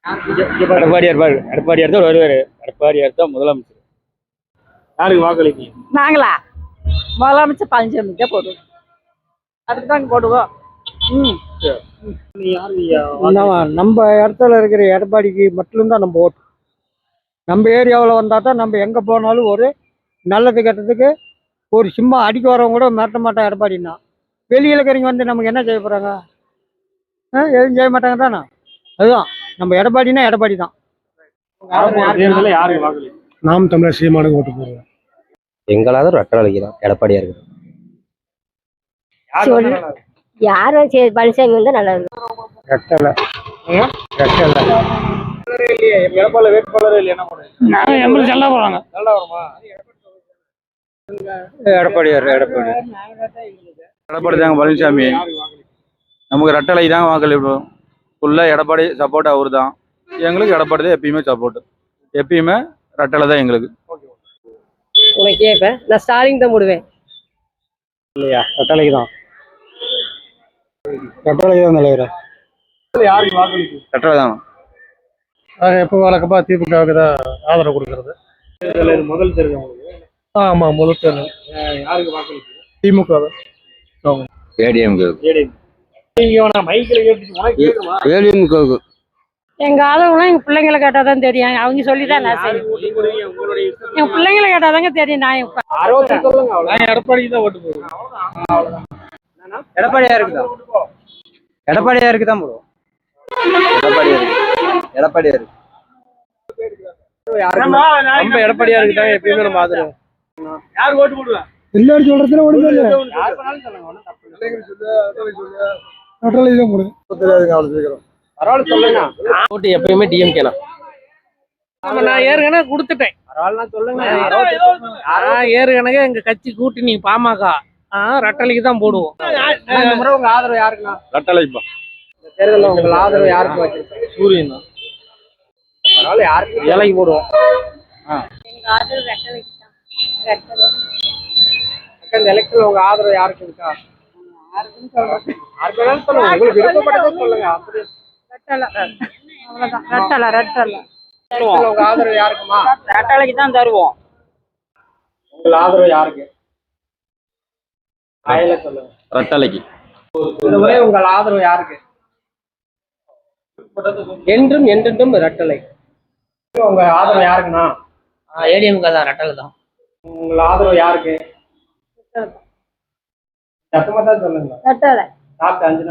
எடப்பாடியார் பாரு, எடப்பாடியார் தான் வருவாரு. எடப்பாடியார் தான் முதலமைச்சர். யாருக்கு வாக்களிப்பீங்க? நாங்களா முதலமைச்சர் பழனிசாமி தான் போடுவோம். அதுக்கு தாங்க போடுவோம். நம்ம இடத்துல இருக்கிற எடப்பாடிக்கு மட்டும்தான் நம்ம ஓட்டு. நம்ம ஏரியாவில் வந்தால் தான் நம்ம எங்கே போனாலும் ஒரு நல்லது கெட்டதுக்கு ஒரு சும்மா அடிக்க வரவங்க கூட மிரட்ட மாட்டான் எடப்பாடின்னா. வெளியில் இருக்கிறவங்க வந்து நமக்கு என்ன செய்ய போகிறாங்க? எதுவும் செய்ய மாட்டாங்க தானே. அதுதான் நம்ம எடப்பாடினா எடப்பாடி தான். நாம் தமிழர் சீமானுக்கு ஓட்டு போடுவோம். எங்களாவது ரெட்டலைக்கு தான் எடப்பாடியா இருக்கு. யாரும் பழனிசாமி வந்து நல்லது. ரெட்டலை வேட்பாளர் இல்லையா? நல்லா போறாங்க. நல்லா வருமா? எடப்பாடி தாங்க. பழனிசாமி நமக்கு ரெட்டலை தாங்க வாக்களிப்போம். ஃபுல்லாக எடப்பாடி சப்போர்ட் அவர் தான். எங்களுக்கு எடப்பாடி தான் எப்பயுமே சப்போர்ட். எப்பயுமே ரெட்டலை தான் எங்களுக்கு. உனக்கு கேட்பேன், நான் ஸ்டாலின் தான் போடுவேன். இல்லையா? ரெட்டலைக்கு தான். ரெட்டலைக்கு தான் தலைவர். யாருக்கு வாக்களிப்பு? ரெட்டலை தான். எப்போ வழக்கப்பா திமுகவுக்கு தான் ஆதரவு கொடுக்கறது. முதல் தேர்தல் உங்களுக்கு? ஆமாம், முதல் தேர்தல். யாருக்கு வாக்களிப்பு? திமுக தான். எங்க ஆதரவுலாம் எங்க பிள்ளைங்களை கேட்டாதான் தெரியும். அவங்க சொல்லிதான் நான் சரி. எங்க பிள்ளைங்களை கேட்டாதாங்க தெரியும். நான் எடப்பாடிக்கு தான் ஓட்டு போடுவோம். எடப்பாடியாருக்கு தான் போடுவோம். எடப்பாடியாருக்கு நம்ம எடப்பாடியாருக்கு தான் எப்பயுமே நம்ம ஆதரவு. யாருக்கு ஓட்டு போடுவேன்? எல்லாரும் சொல்றதுல ஒண்ணு இல்ல. ஓட்டு எப்பயுமே டிஎம்கே தான். நான் ஏற்கனவே கொடுத்துட்டேன். ஏற்கனவே எங்க கட்சி கூட்டணி பாமக ரெட்டலைக்கு தான் போடுவோம். உங்க ஆதரவு யாருக்குண்ணா? ரெட்டலைப்பா. தேர்தலில் உங்க ஆதரவு யாருக்கு வச்சிருக்கீங்க? சூரியன் தான். அதனால யாருக்கு வேலைக்கு போடுவோம்? இந்த எலெக்ஷன்ல உங்க ஆதரவு யாருக்கு இருக்கா? உங்களுக்கு விருப்பப்பட்டதை சொல்லுங்க. உங்க ஆதரவு யாருக்குமா? ரெட்டலைக்கு தான் தருவோம். உங்க ஆதரவு யாருக்கு? சொல்லுங்க. ரெட்டலைக்கு. இந்த முறை உங்கள் ஆதரவு யாருக்கு? என்றும் என்றென்றும் ரெட்டலை. உங்க ஆதரவு யாருக்குண்ணா? ஏடிஎம்கே தான். ரெட்டலை தான். உங்கள் ஆதரவு யாருக்கு? சத்தமா தான் சொல்லுங்க. ரெட்டலை. சாப்பிட்டு 5